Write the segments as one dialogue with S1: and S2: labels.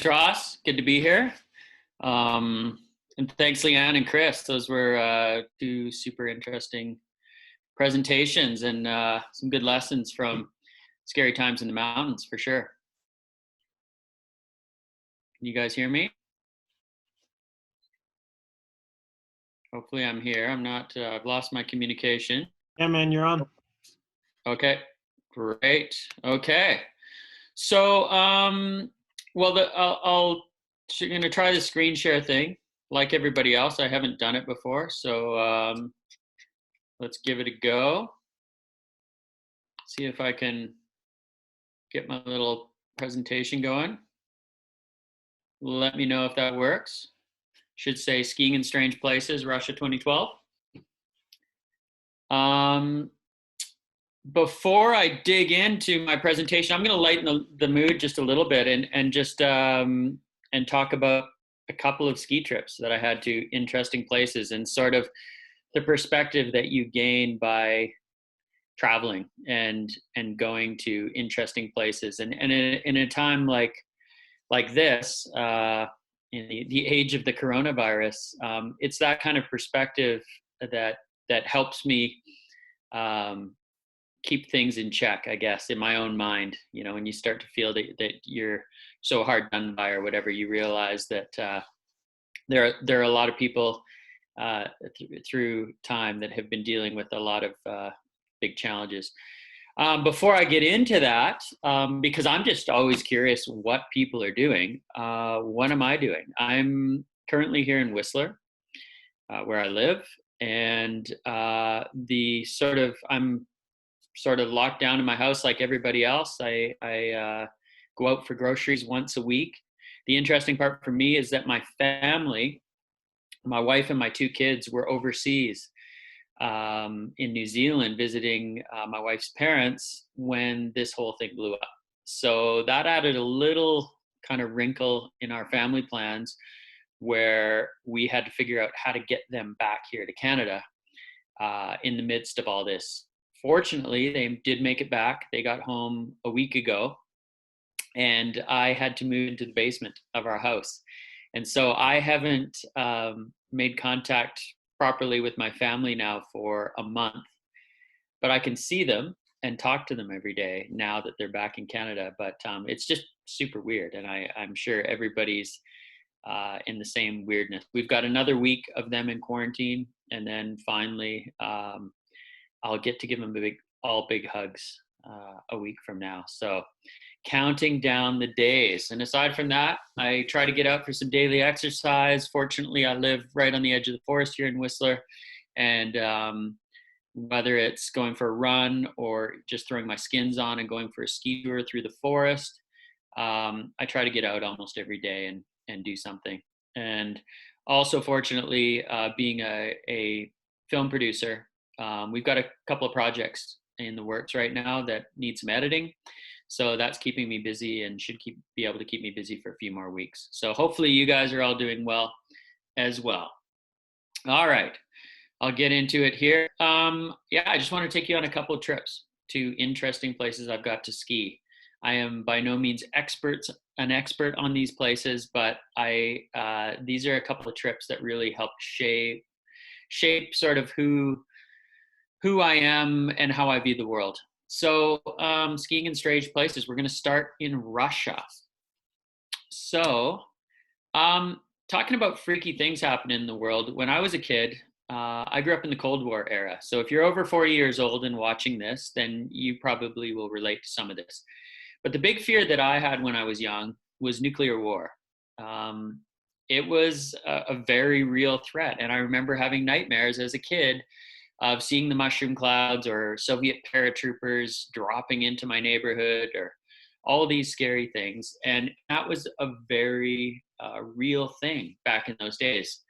S1: Ross. Good to be here. And thanks, Leanne and Chris. Those were two super interesting presentations and some good lessons from scary times in the mountains for sure. Can you guys hear me? Hopefully I'm here. I'm not, I've lost my communication.
S2: Yeah, man, you're on.
S1: Okay, great. Okay. So, well, I'm going to try the screen share thing. Like everybody else, I haven't done it before. So let's give it a go. See if I can get my little presentation going. Let me know if that works. Should say skiing in strange places, Russia 2012. Before I dig into my presentation, I'm going to lighten the mood just a little bit and just and talk about a couple of ski trips that I had to interesting places and sort of the perspective that you gain by traveling and going to interesting places and in a time like this in the age of the coronavirus, it's that kind of perspective that helps me um, keep things in check, I guess, in my own mind. You know, when you start to feel that you're so hard done by or whatever, you realize that there are a lot of people through time that have been dealing with a lot of big challenges. Before I get into that, because I'm just always curious what people are doing, what am I doing? I'm currently here in Whistler, where I live, and I'm sort of locked down in my house like everybody else. I go out for groceries once a week. The interesting part for me is that my family, my wife and my two kids, were overseas in New Zealand visiting my wife's parents when this whole thing blew up. So that added a little kind of wrinkle in our family plans where we had to figure out how to get them back here to Canada in the midst of all this. Fortunately, they did make it back. They got home a week ago, and I had to move into the basement of our house. And so I haven't made contact properly with my family now for a month, but I can see them and talk to them every day now that they're back in Canada. But it's just super weird, and I'm sure everybody's in the same weirdness. We've got another week of them in quarantine, and then finally I'll get to give them all big hugs a week from now. So counting down the days. And aside from that, I try to get out for some daily exercise. Fortunately, I live right on the edge of the forest here in Whistler. And whether it's going for a run or just throwing my skins on and going for a ski tour through the forest, I try to get out almost every day and do something. And also, fortunately, being a film producer, we've got a couple of projects in the works right now that need some editing. So that's keeping me busy and should be able to keep me busy for a few more weeks. So hopefully you guys are all doing well as well. All right, I'll get into it here. Yeah, I just want to take you on a couple of trips to interesting places I've got to ski. I am by no means an expert on these places, but these are a couple of trips that really help shape sort of who I am and how I view the world. So skiing in strange places, we're going to start in Russia. So talking about freaky things happening in the world, when I was a kid, I grew up in the Cold War era. So if you're over 40 years old and watching this, then you probably will relate to some of this. But the big fear that I had when I was young was nuclear war. It was a very real threat. And I remember having nightmares as a kid of seeing the mushroom clouds or Soviet paratroopers dropping into my neighborhood or all these scary things. And that was a very real thing back in those days.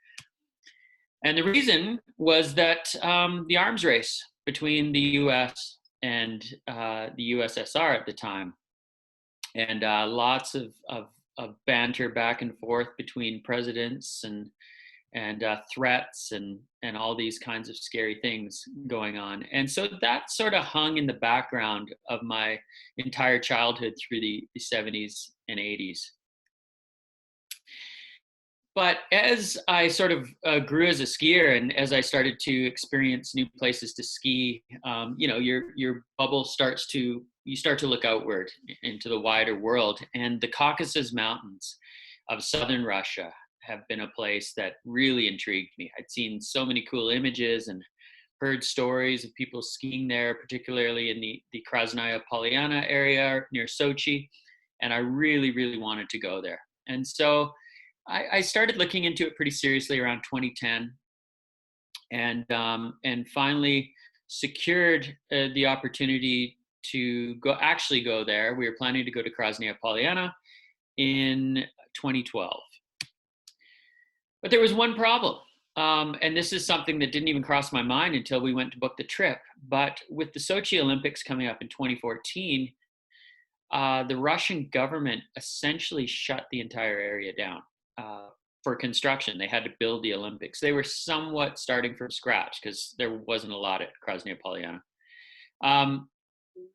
S1: And the reason was that the arms race between the US and the USSR at the time, and lots of banter back and forth between presidents and threats and all these kinds of scary things going on. And so that sort of hung in the background of my entire childhood through the 70s and 80s. But as I sort of grew as a skier, and as I started to experience new places to ski, your bubble starts to you start to look outward into the wider world. And the Caucasus Mountains of southern Russia have been a place that really intrigued me. I'd seen so many cool images and heard stories of people skiing there, particularly in the Krasnaya Polyana area near Sochi, and I really, really wanted to go there. And so I started looking into it pretty seriously around 2010, and finally secured the opportunity to go there. We were planning to go to Krasnaya Polyana in 2012, but there was one problem. And this is something that didn't even cross my mind until we went to book the trip. But with the Sochi Olympics coming up in 2014, the Russian government essentially shut the entire area down for construction. They had to build the Olympics. They were somewhat starting from scratch because there wasn't a lot at Krasnaya Polyana.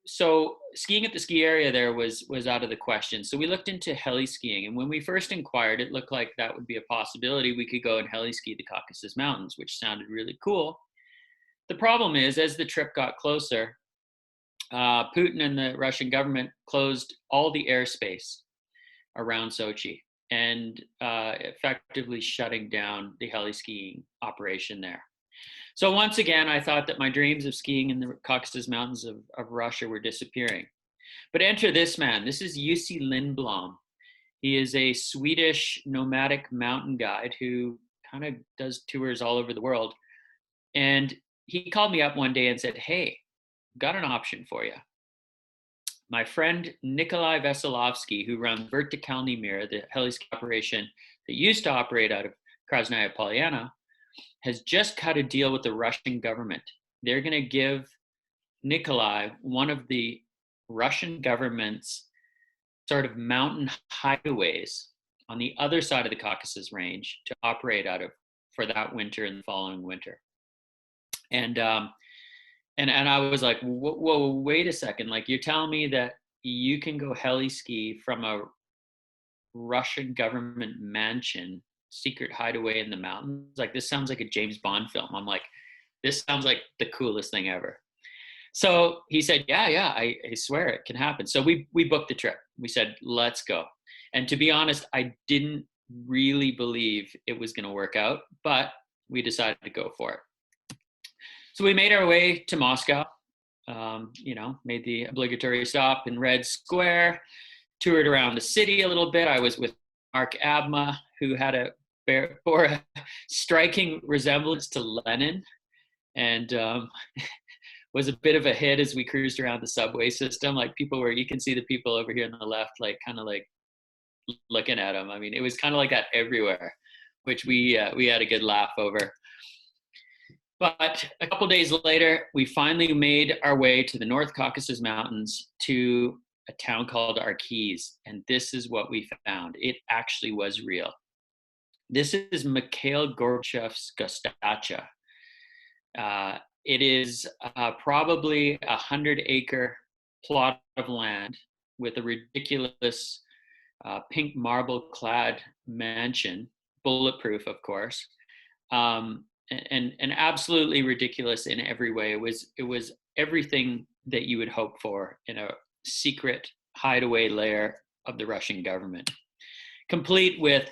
S1: So skiing at the ski area there was out of the question. So we looked into heli skiing, and when we first inquired, it looked like that would be a possibility. We could go and heli ski the Caucasus Mountains, which sounded really cool. The problem is, as the trip got closer, Putin and the Russian government closed all the airspace around Sochi and effectively shutting down the heli skiing operation there. So once again, I thought that my dreams of skiing in the Caucasus Mountains of Russia were disappearing. But enter this man. This is Jussi Lindblom. He is a Swedish nomadic mountain guide who kind of does tours all over the world. And he called me up one day and said, "Hey, got an option for you. My friend Nikolai Veselovsky, who runs Vertikalny Mir, the heli ski operation that used to operate out of Krasnaya Polyana, has just cut a deal with the Russian government. They're going to give Nikolai one of the Russian government's sort of mountain highways on the other side of the Caucasus Range to operate out of for that winter and the following winter." And I was like, whoa, wait a second. Like, you're telling me that you can go heli ski from a Russian government mansion, secret hideaway in the mountains? Like, this sounds like a James Bond film. I'm like, this sounds like the coolest thing ever. So he said, yeah, I swear it can happen. So we booked the trip. We said, let's go. And to be honest, I didn't really believe it was going to work out, but we decided to go for it. So we made our way to Moscow, made the obligatory stop in Red Square, toured around the city a little bit. I was with Mark Abma, who bore a striking resemblance to Lenin, and was a bit of a hit as we cruised around the subway system. Like, you can see the people over here on the left, like kind of like looking at him. I mean, it was kind of like that everywhere, which we had a good laugh over. But a couple days later, we finally made our way to the North Caucasus Mountains to a town called Arkiz. And this is what we found. It actually was real. This is Mikhail Gorbachev's Gostacha. It is probably 100-acre plot of land with a ridiculous pink marble-clad mansion, bulletproof, of course. And absolutely ridiculous in every way. It was everything that you would hope for in a secret hideaway lair of the Russian government, complete with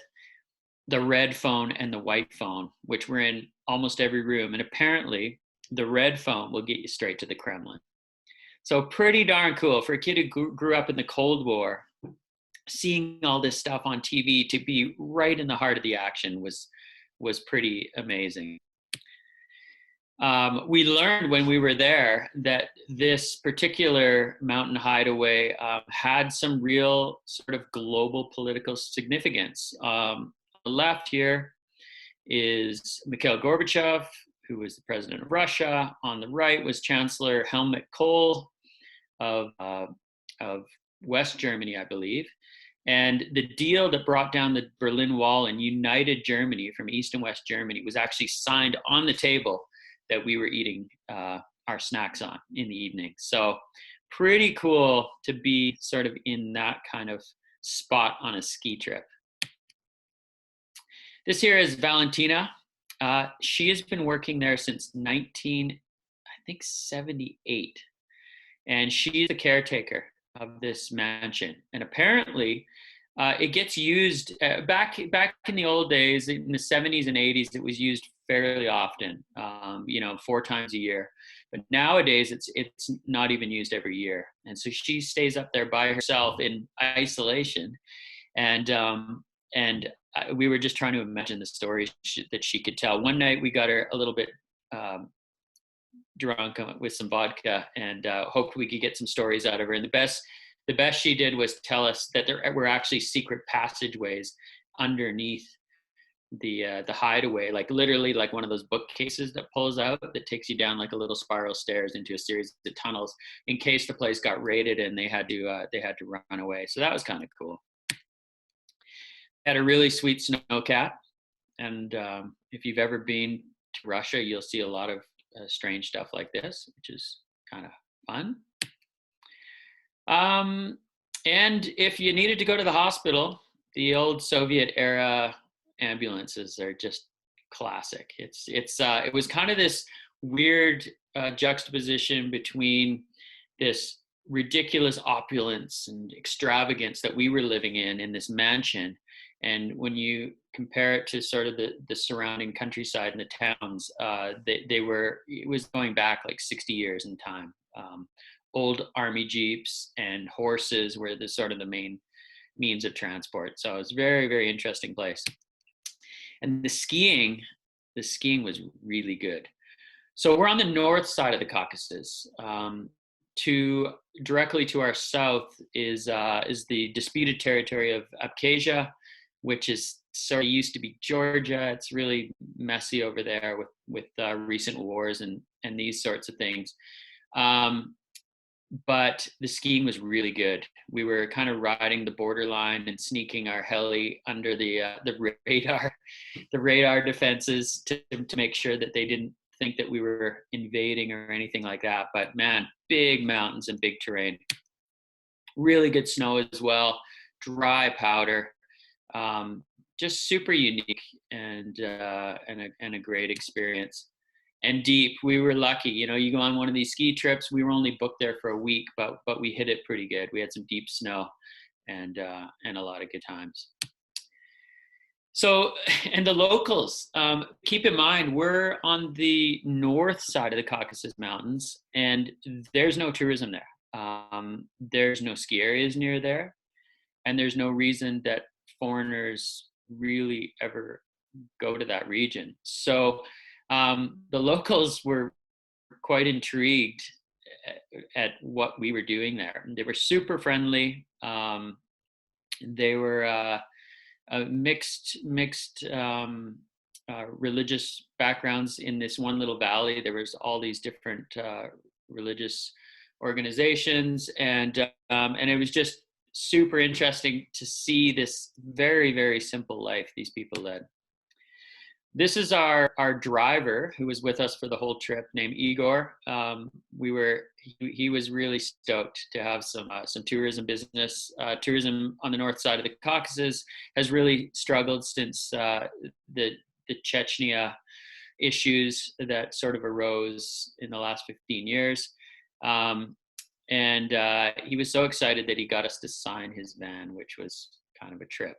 S1: the red phone and the white phone, which were in almost every room. And apparently the red phone will get you straight to the Kremlin. So pretty darn cool for a kid who grew up in the Cold War. Seeing all this stuff on TV, to be right in the heart of the action was pretty amazing. We learned when we were there that this particular mountain hideaway had some real sort of global political significance. On the left here is Mikhail Gorbachev, who was the president of Russia. On the right was Chancellor Helmut Kohl of West Germany, I believe. And the deal that brought down the Berlin Wall and united Germany from East and West Germany was actually signed on the table that we were eating our snacks on in the evening. So pretty cool to be sort of in that kind of spot on a ski trip. This here is Valentina. She has been working there since 78, and she's the caretaker of this mansion. And apparently, it gets used back in the old days, in the 70s and 80s. It was used fairly often, 4 times a year. But nowadays, it's not even used every year. And so she stays up there by herself in isolation, and we were just trying to imagine the stories that she could tell. One night we got her a little bit um, drunk with some vodka, and hoped we could get some stories out of her. And the best she did was tell us that there were actually secret passageways underneath the hideaway, like literally like one of those bookcases that pulls out that takes you down like a little spiral stairs into a series of tunnels in case the place got raided and they had to run away. So that was kind of cool. Had a really sweet snowcat, and if you've ever been to Russia, you'll see a lot of strange stuff like this, which is kind of fun. And if you needed to go to the hospital, the old Soviet era ambulances are just classic. It was kind of this weird juxtaposition between this ridiculous opulence and extravagance that we were living in this mansion, and when you compare it to sort of the surrounding countryside and the towns, it was going back like 60 years in time. Old army jeeps and horses were the sort of the main means of transport. So it's a very, very interesting place. And the skiing was really good. So we're on the north side of the Caucasus. Directly to our south is the disputed territory of Abkhazia, which is sort of used to be Georgia. It's really messy over there with recent wars and these sorts of things. But the skiing was really good. We were kind of riding the borderline and sneaking our heli under the radar defenses to make sure that they didn't think that we were invading or anything like that. But man, big mountains and big terrain. Really good snow as well. Dry powder. Just super unique and a great experience. And deep. We were lucky. You go on one of these ski trips. We were only booked there for a week, but we hit it pretty good. We had some deep snow and a lot of good times. So, and the locals, keep in mind, we're on the north side of the Caucasus Mountains, and there's no tourism there. There's no ski areas near there, and there's no reason that foreigners really ever go to that region. So the locals were quite intrigued at what we were doing there. They were super friendly. They were mixed religious backgrounds in this one little valley. There was all these different religious organizations, and it was just super interesting to see this very, very simple life these people led. This is our driver who was with us for the whole trip, named Igor. He was really stoked to have some tourism business. Tourism on the north side of the Caucasus has really struggled since the Chechnya issues that sort of arose in the last 15 years. And he was so excited that he got us to sign his van, which was kind of a trip.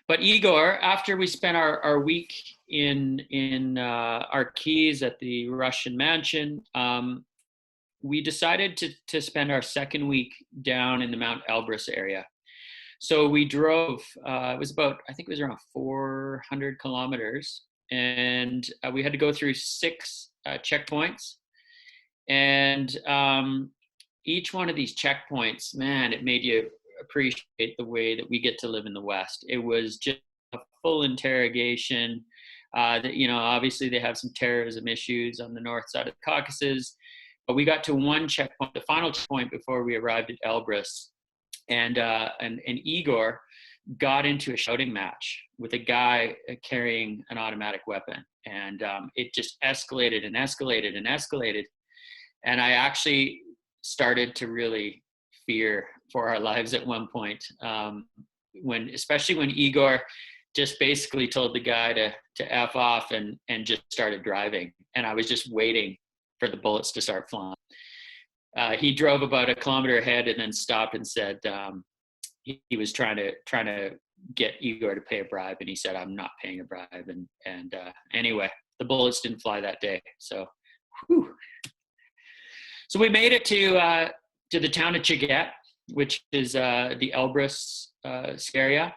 S1: But Igor, after we spent our week in our keys at the Russian mansion, we decided to spend our second week down in the Mount Elbrus area. So we drove. It was around 400 kilometers, and we had to go through 6 checkpoints. And each one of these checkpoints, man, it made you appreciate the way that we get to live in the West. It was just a full interrogation. Obviously they have some terrorism issues on the north side of the Caucasus, but we got to one checkpoint, the final checkpoint before we arrived at Elbrus, and Igor got into a shouting match with a guy carrying an automatic weapon, and it just escalated and escalated and escalated, and I actually started to really fear for our lives at one point, especially when Igor just basically told the guy to F off and just started driving. And I was just waiting for the bullets to start flying. He drove about a kilometer ahead and then stopped and said he was trying to get Igor to pay a bribe, and he said, "I'm not paying a bribe." And anyway, the bullets didn't fly that day. So, whew. So we made it to the town of Chigette, which is the Elbrus area.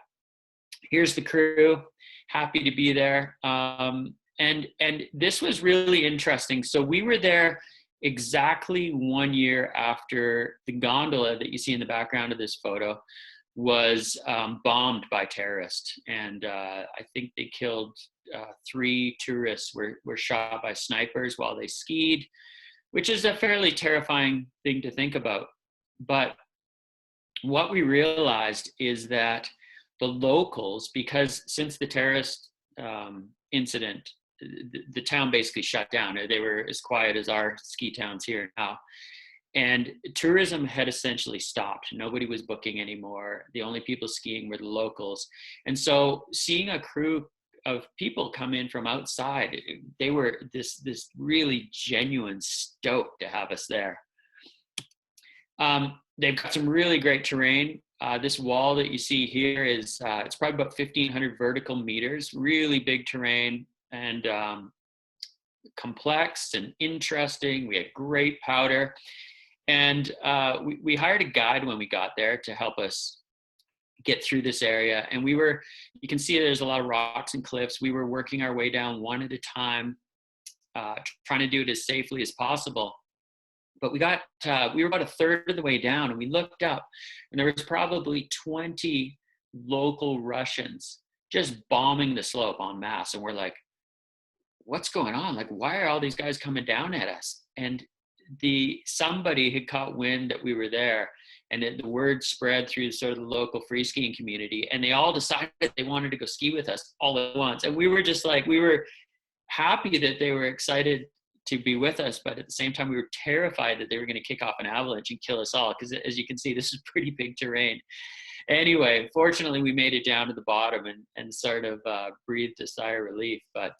S1: Here's the crew, happy to be there. And this was really interesting. So we were there exactly 1 year after the gondola that you see in the background of this photo was bombed by terrorists. And I think they killed 3 tourists were shot by snipers while they skied, which is a fairly terrifying thing to think about. But what we realized is that the locals, because since the terrorist incident, the town basically shut down. They were as quiet as our ski towns here now. And tourism had essentially stopped. Nobody was booking anymore. The only people skiing were the locals. And so seeing a crew of people come in from outside, they were this really genuine stoke to have us there. They've got some really great terrain. This wall that you see here is, it's probably about 1,500 vertical meters, really big terrain and complex and interesting. We had great powder. And we hired a guide when we got there to help us get through this area. And you can see there's a lot of rocks and cliffs. We were working our way down one at a time, trying to do it as safely as possible. But we were about a third of the way down, and we looked up, and there was probably 20 local Russians just bombing the slope en masse. And we're like, what's going on? Like, why are all these guys coming down at us? And somebody had caught wind that we were there, and the word spread through sort of the local free skiing community, and they all decided they wanted to go ski with us all at once. And we were just like, we were happy that they were excited to be with us, but at the same time we were terrified that they were going to kick off an avalanche and kill us all, because as you can see, this is pretty big terrain. Anyway, fortunately we made it down to the bottom and sort of breathed a sigh of relief. But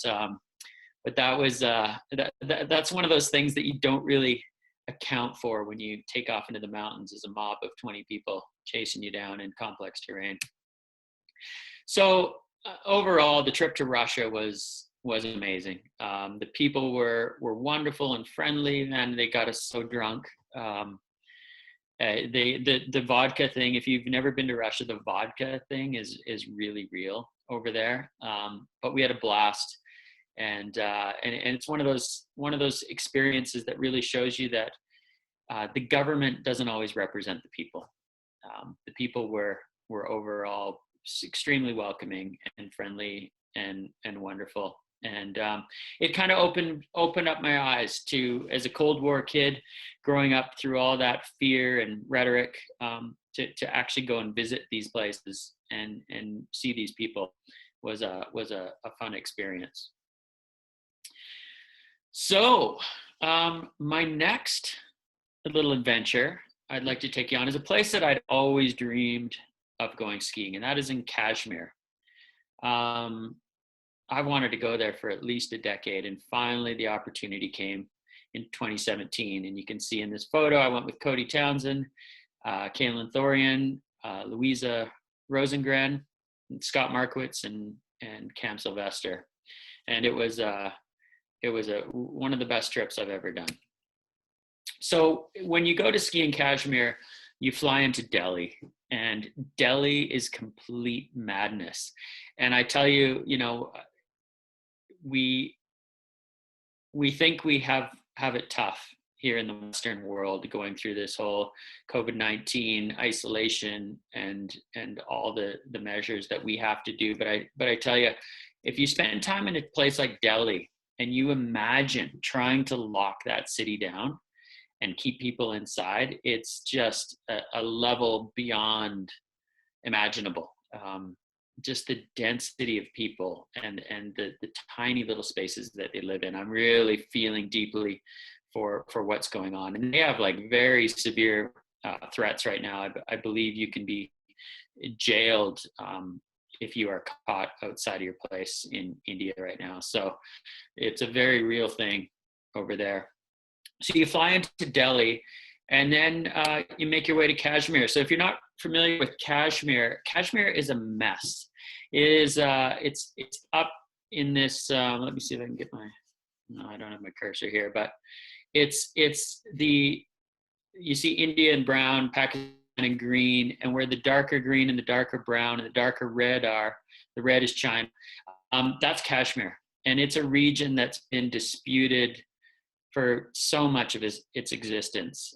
S1: that was that's one of those things that you don't really account for when you take off into the mountains, as a mob of 20 people chasing you down in complex terrain. So overall, the trip to Russia was amazing. The people were wonderful and friendly, and they got us so drunk. The vodka thing, if you've never been to Russia, the vodka thing is really real over there. But we had a blast. And it's one of those experiences that really shows you that the government doesn't always represent the people. The people were overall extremely welcoming and friendly and wonderful. And it kind of opened up my eyes to, as a Cold War kid, growing up through all that fear and rhetoric, to actually go and visit these places and see these people was a fun experience. So my next little adventure I'd like to take you on is a place that I'd always dreamed of going skiing, and that is in Kashmir. I wanted to go there for at least a decade, and finally the opportunity came in 2017. And you can see in this photo, I went with Cody Townsend, Kaylin Thorian, Louisa Rosengren, Scott Markowitz, and Cam Sylvester. And it was one of the best trips I've ever done. So when you go to ski in Kashmir, you fly into Delhi, and Delhi is complete madness. And I tell you, we think we have it tough here in the Western world, going through this whole COVID-19 isolation and all the measures that we have to do. But I tell you, if you spend time in a place like Delhi and you imagine trying to lock that city down and keep people inside, it's just a level beyond imaginable. Just the density of people and the tiny little spaces that they live in. I'm really feeling deeply for what's going on. And they have like very severe threats right now. I believe you can be jailed if you are caught outside of your place in India right now. So it's a very real thing over there. So you fly into Delhi, and then you make your way to Kashmir. So if you're not familiar with Kashmir, Kashmir is a mess. It is it's up in this. Let me see if I can get my. No, I don't have my cursor here, but it's the you see India in brown, Pakistan in green, and where the darker green and the darker brown and the darker red are, the red is China. That's Kashmir, and it's a region that's been disputed for so much of its existence.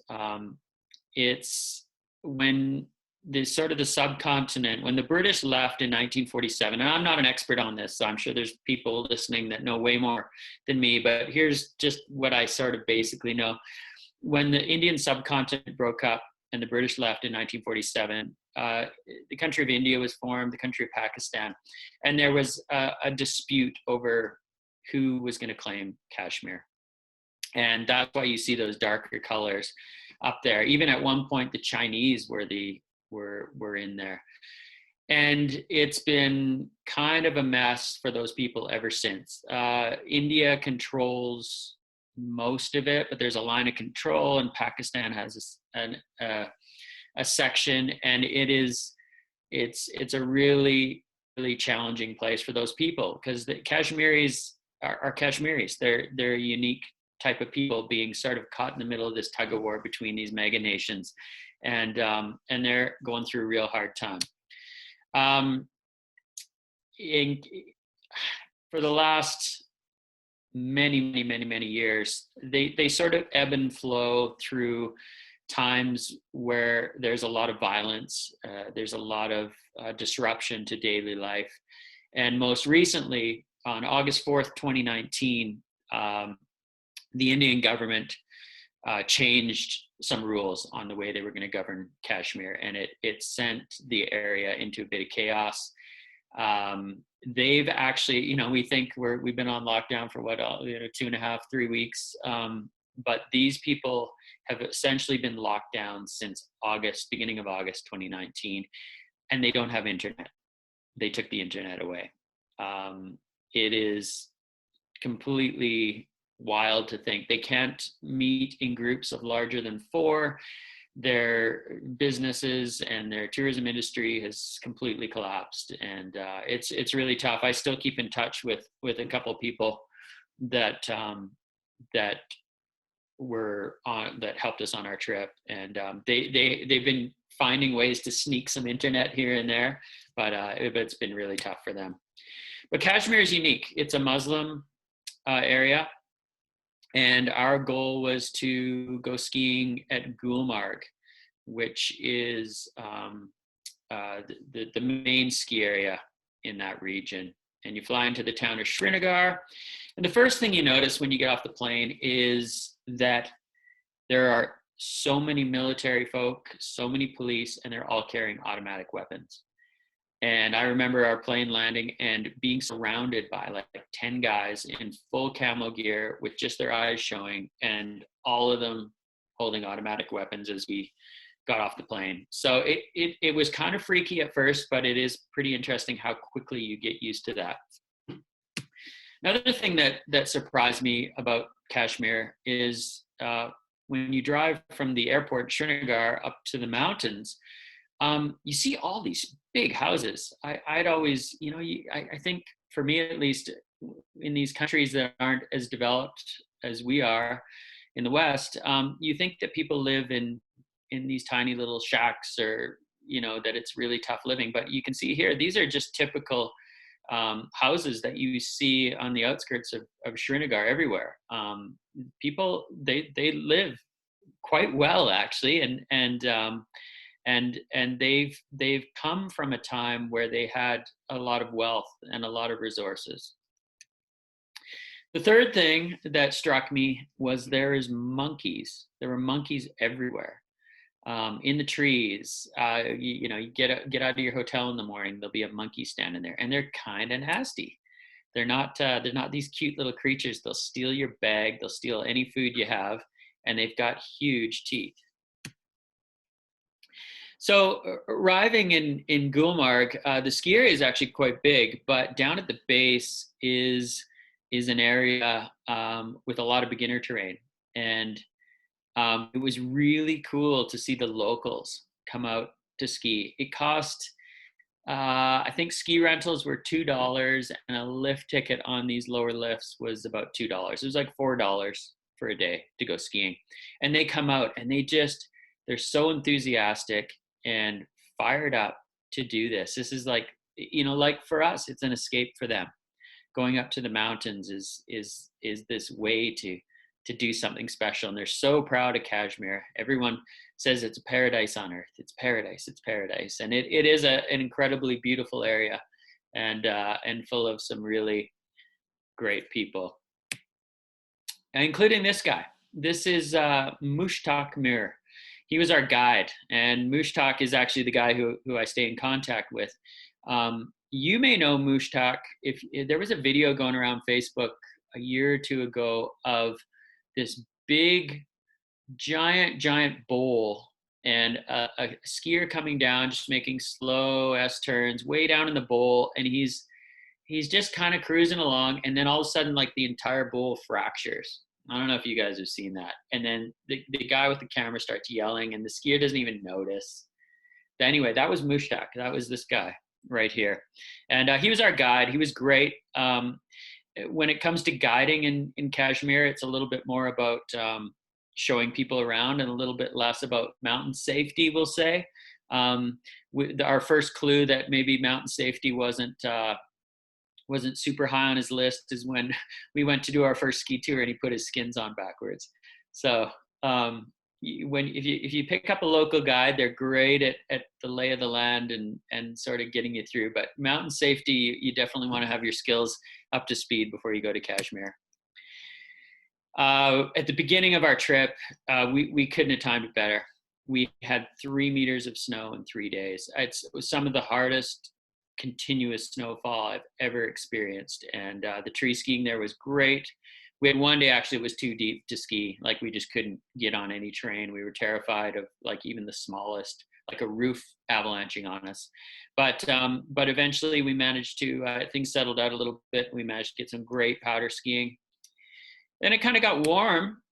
S1: It's when the sort of the subcontinent, when the British left in 1947, and I'm not an expert on this, so I'm sure there's people listening that know way more than me, but here's just what I sort of basically know. When the Indian subcontinent broke up and the British left in 1947, the country of India was formed, the country of Pakistan, and there was a dispute over who was going to claim Kashmir. And that's why you see those darker colors up there. Even at one point, the Chinese were in there. And it's been kind of a mess for those people ever since. India controls most of it, but there's a line of control, and Pakistan has a section, and it's a really, really challenging place for those people, because the Kashmiris are Kashmiris. They're a unique type of people being sort of caught in the middle of this tug of war between these mega nations, and they're going through a real hard time. For the last many years, they sort of ebb and flow through times where there's a lot of violence, there's a lot of disruption to daily life. And most recently, on August 4th, 2019, the Indian government changed some rules on the way they were going to govern Kashmir, and it sent the area into a bit of chaos. They've actually, we think we've been on lockdown for 2.5, 3 weeks, but these people have essentially been locked down since beginning of August 2019, and they don't have internet. They took the internet away. It is completely wild to think they can't meet in groups of larger than 4. Their businesses and their tourism industry has completely collapsed, and it's really tough. I still keep in touch with a couple of people that helped us on our trip, and they've been finding ways to sneak some internet here and there, but it's been really tough for them. But Kashmir is unique. It's a Muslim area. And our goal was to go skiing at Gulmarg, which is the main ski area in that region. And you fly into the town of Srinagar. And the first thing you notice when you get off the plane is that there are so many military folk, so many police, and they're all carrying automatic weapons. And I remember our plane landing and being surrounded by like 10 guys in full camo gear with just their eyes showing, and all of them holding automatic weapons as we got off the plane. So it was kind of freaky at first, but it is pretty interesting how quickly you get used to that. Another thing that surprised me about Kashmir is when you drive from the airport, Srinagar, up to the mountains, you see all these big houses. I'd always, I think for me at least, in these countries that aren't as developed as we are in the West, you think that people live in these tiny little shacks, or, that it's really tough living. But you can see here, these are just typical houses that you see on the outskirts of Srinagar everywhere. People, they live quite well, actually, and they've come from a time where they had a lot of wealth and a lot of resources. The third thing that struck me was there is there were monkeys everywhere, in the trees. You get out of your hotel in the morning, there'll be a monkey standing there, and they're kind of nasty. They're not these cute little creatures. They'll steal your bag, they'll steal any food you have, and they've got huge teeth. So arriving in Gulmarg, the ski area is actually quite big, but down at the base is an area with a lot of beginner terrain, and it was really cool to see the locals come out to ski. It cost I think ski rentals were $2, and a lift ticket on these lower lifts was about $2. It was like $4 for a day to go skiing. And they come out and they're so enthusiastic and fired up to do this. This is like, like for us, it's an escape for them. Going up to the mountains is this way to do something special, and they're so proud of Kashmir. Everyone says it's a paradise on earth. It's paradise. It's paradise, and it is an incredibly beautiful area, and full of some really great people, including this guy. This is Mushtaq Mir. He was our guide, and Mushtaq is actually the guy who I stay in contact with. You may know Mushtaq if there was a video going around Facebook a year or two ago of this big, giant bowl, and a skier coming down, just making slow S turns way down in the bowl, and he's just kind of cruising along, and then all of a sudden, like the entire bowl fractures. I don't know if you guys have seen that. And then the guy with the camera starts yelling, and the skier doesn't even notice. But anyway, that was Mushtaq. That was this guy right here, and he was our guide. He was great. When it comes to guiding in Kashmir, it's a little bit more about showing people around and a little bit less about mountain safety, we'll say. Our first clue that maybe mountain safety wasn't super high on his list is when we went to do our first ski tour and he put his skins on backwards. So if you pick up a local guide, they're great at the lay of the land and sort of getting you through. But mountain safety, you definitely want to have your skills up to speed before you go to Kashmir. At the beginning of our trip, we couldn't have timed it better. We had 3 meters of snow in 3 days. It was some of the hardest continuous snowfall I've ever experienced, and the tree skiing there was great. We had one day actually it was too deep to ski, like we just couldn't get on any terrain. We were terrified of like even the smallest, like a roof avalanching on us. But eventually we managed to things settled out a little bit. We managed to get some great powder skiing. Then it kind of got warm,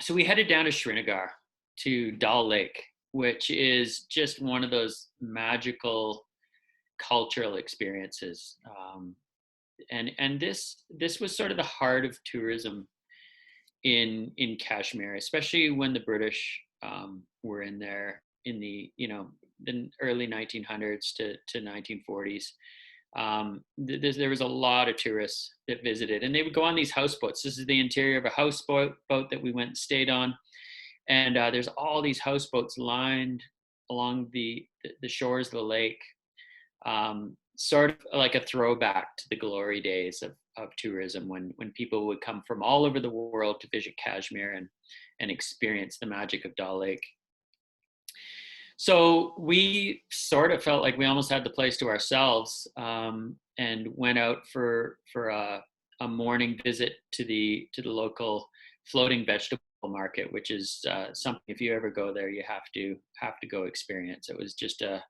S1: so we headed down to Srinagar, to Dal Lake, which is just one of those magical cultural experiences. And this was sort of the heart of tourism in Kashmir, especially when the British were in there in the early 1900s to 1940s. There was a lot of tourists that visited, and they would go on these houseboats. This is the interior of a houseboat that we went and stayed on, and there's all these houseboats lined along the shores of the lake, sort of like a throwback to the glory days of tourism when people would come from all over the world to visit Kashmir and experience the magic of Dal Lake. So we sort of felt like we almost had the place to ourselves, and went out for a morning visit to the local floating vegetable market, which is something if you ever go there you have to go experience. It was just a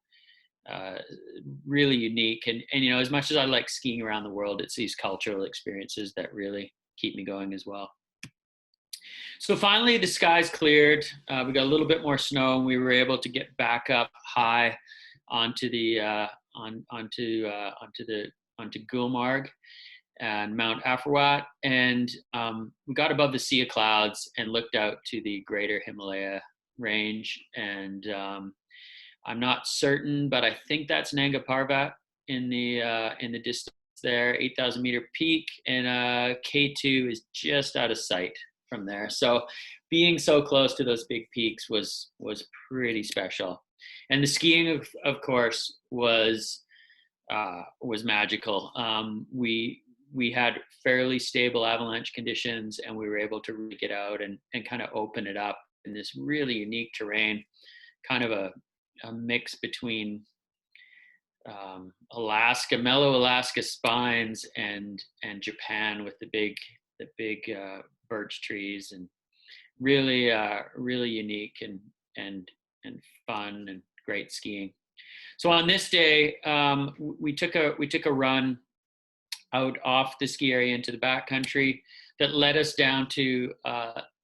S1: really unique, and as much as I like skiing around the world, it's these cultural experiences that really keep me going as well. So finally the skies cleared, we got a little bit more snow, and we were able to get back up high onto Gulmarg and Mount Afarwat, and we got above the Sea of Clouds and looked out to the greater Himalaya range, and I'm not certain, but I think that's Nanga Parbat in the distance there, 8,000 meter peak, and K2 is just out of sight from there. So being so close to those big peaks was pretty special, and the skiing of course was magical. We had fairly stable avalanche conditions, and we were able to really get out and kind of open it up in this really unique terrain, kind of a mix between mellow Alaska spines and Japan with the big birch trees, and really unique and fun and great skiing. So on this day, we took a run out off the ski area into the backcountry that led us down to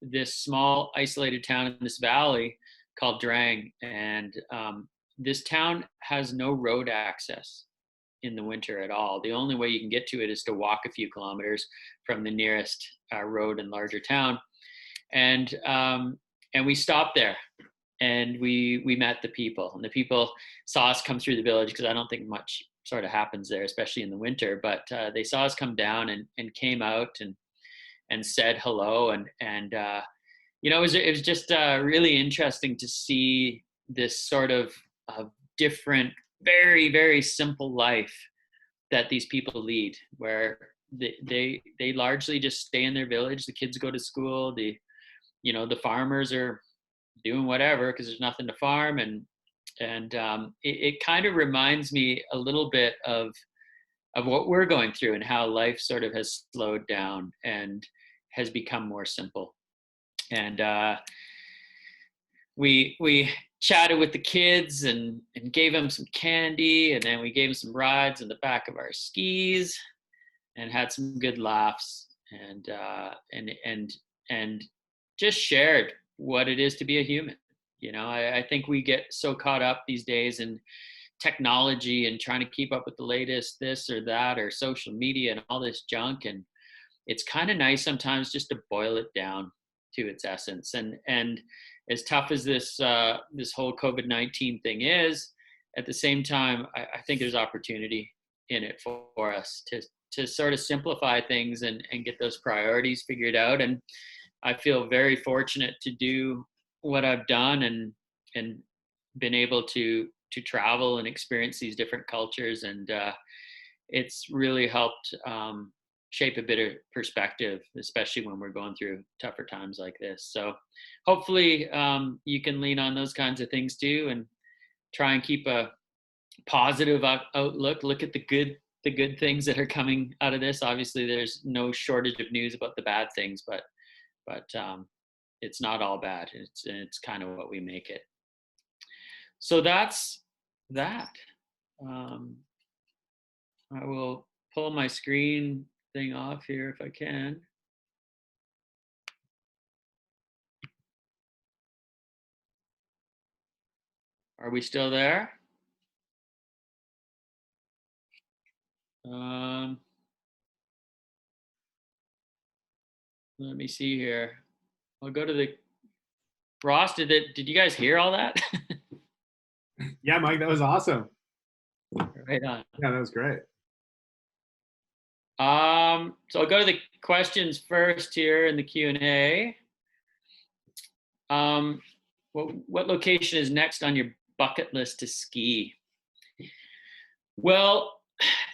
S1: this small isolated town in this valley called Drang. And this town has no road access in the winter at all. The only way you can get to it is to walk a few kilometers from the nearest road and larger town. And we stopped there, and we met the people, and the people saw us come through the village, because I don't think much sort of happens there, especially in the winter. But they saw us come down and came out and said hello, and it was just really interesting to see this sort of different, very, very simple life that these people lead, where they largely just stay in their village. The kids go to school. The farmers are doing whatever because there's nothing to farm, and it kind of reminds me a little bit of what we're going through, and how life sort of has slowed down and has become more simple. And we chatted with the kids and gave them some candy, and then we gave them some rides in the back of our skis and had some good laughs, and just shared what it is to be a human. I think we get so caught up these days in technology and trying to keep up with the latest this or that, or social media and all this junk. And it's kind of nice sometimes just to boil it down to its essence. And as tough as this whole COVID-19 thing is, at the same time, I think there's opportunity in it for us to sort of simplify things and get those priorities figured out. And I feel very fortunate to do what I've done and been able to travel and experience these different cultures. And it's really helped shape a bit of perspective, especially when we're going through tougher times like this. So hopefully you can lean on those kinds of things too, and try and keep a positive outlook. Look at the good things that are coming out of this. Obviously, there's no shortage of news about the bad things, but it's not all bad. It's kind of what we make it. So that's that. I will pull my screen thing off here if I can. Are we still there? Let me see here. I'll go to the Ross. Did you guys hear all that?
S2: Yeah, Mike, that was awesome.
S1: Right on.
S2: Yeah, that was great.
S1: So I'll go to the questions first here in the Q&A. What location is next on your bucket list to ski? Well,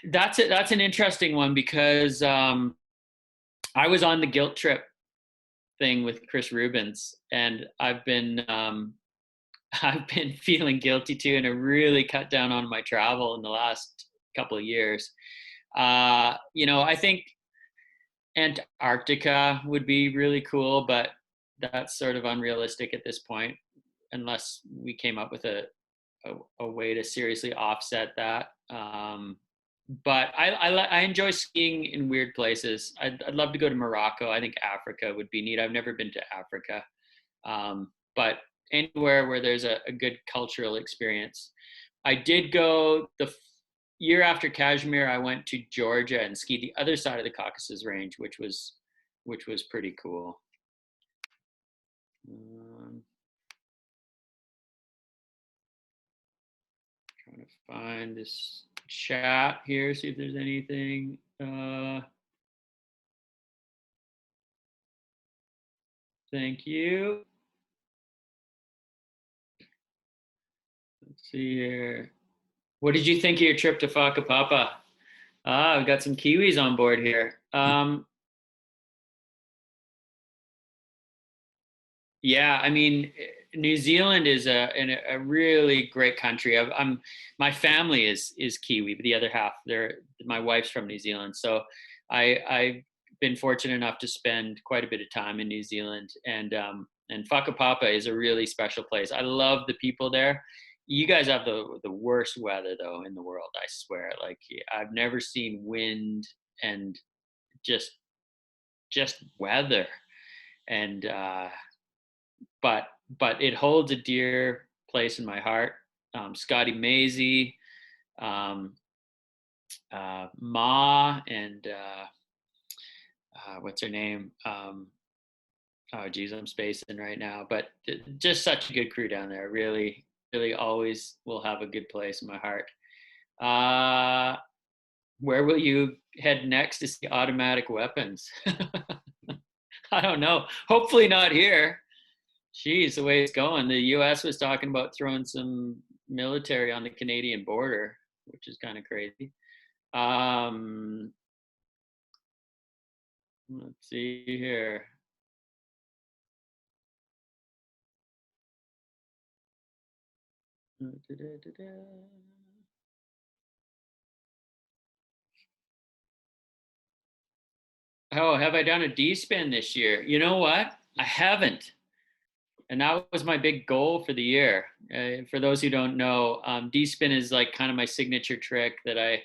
S1: that's an interesting one, because I was on the guilt trip thing with Chris Rubens, and I've been feeling guilty too, and I really cut down on my travel in the last couple of years. I think Antarctica would be really cool, but that's sort of unrealistic at this point, unless we came up with a way to seriously offset that. But I enjoy skiing in weird places. I'd love to go to Morocco. I think Africa would be neat. I've never been to Africa, but anywhere where there's a good cultural experience. I did go the year after Kashmir. I went to Georgia and skied the other side of the Caucasus Range, which was pretty cool. Trying to find this chat here, see if there's anything. Thank you. Let's see here. What did you think of your trip to Whakapapa? We've got some Kiwis on board here. Yeah, I mean, New Zealand is a really great country. My family is Kiwi, but the other half, my wife's from New Zealand. So I've been fortunate enough to spend quite a bit of time in New Zealand, and Whakapapa is a really special place. I love the people there. you guys have the worst weather though in the world. I swear. Like I've never seen wind and just just weather. And but it holds a dear place in my heart. Scotty Maisie, um, Ma, and what's her name? Oh, geez, I'm spacing right now. But just such a good crew down there. Really, really, always will have a good place in my heart. Uh, where will you head next to see automatic weapons? I don't know. Hopefully not here. Geez, the way it's going. The U.S. was talking about throwing some military on the Canadian border, which is kind of crazy. Um, let's see here. Oh, have I done a D spin this year? You know what? I haven't. And that was my big goal for the year. For those who don't know, D spin is like kind of my signature trick that I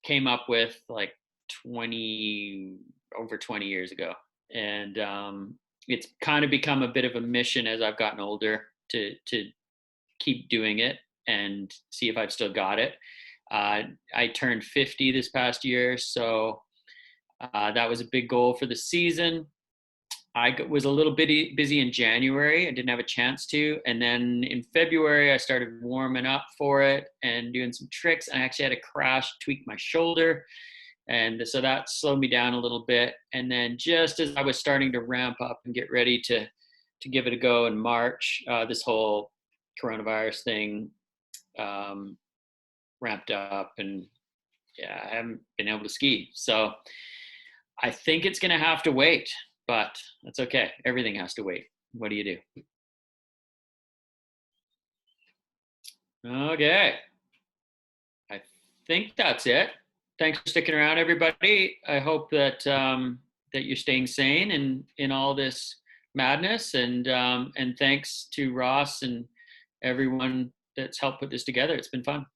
S1: came up with like 20 over 20 years ago. And it's kind of become a bit of a mission as I've gotten older to keep doing it and see if I've still got it. I turned 50 this past year, so that was a big goal for the season. I was a little bit busy in January. I didn't have a chance to. And then in February, I started warming up for it and doing some tricks. I actually had a crash, tweak my shoulder. And so that slowed me down a little bit. And then just as I was starting to ramp up and get ready to give it a go in March, this whole coronavirus thing ramped up. And yeah, I haven't been able to ski. So I think it's going to have to wait, but that's okay. Everything has to wait. What do you do? Okay. I think that's it. Thanks for sticking around, everybody. I hope that that you're staying sane in all this madness, and thanks to Ross and everyone that's helped put this together. It's been fun.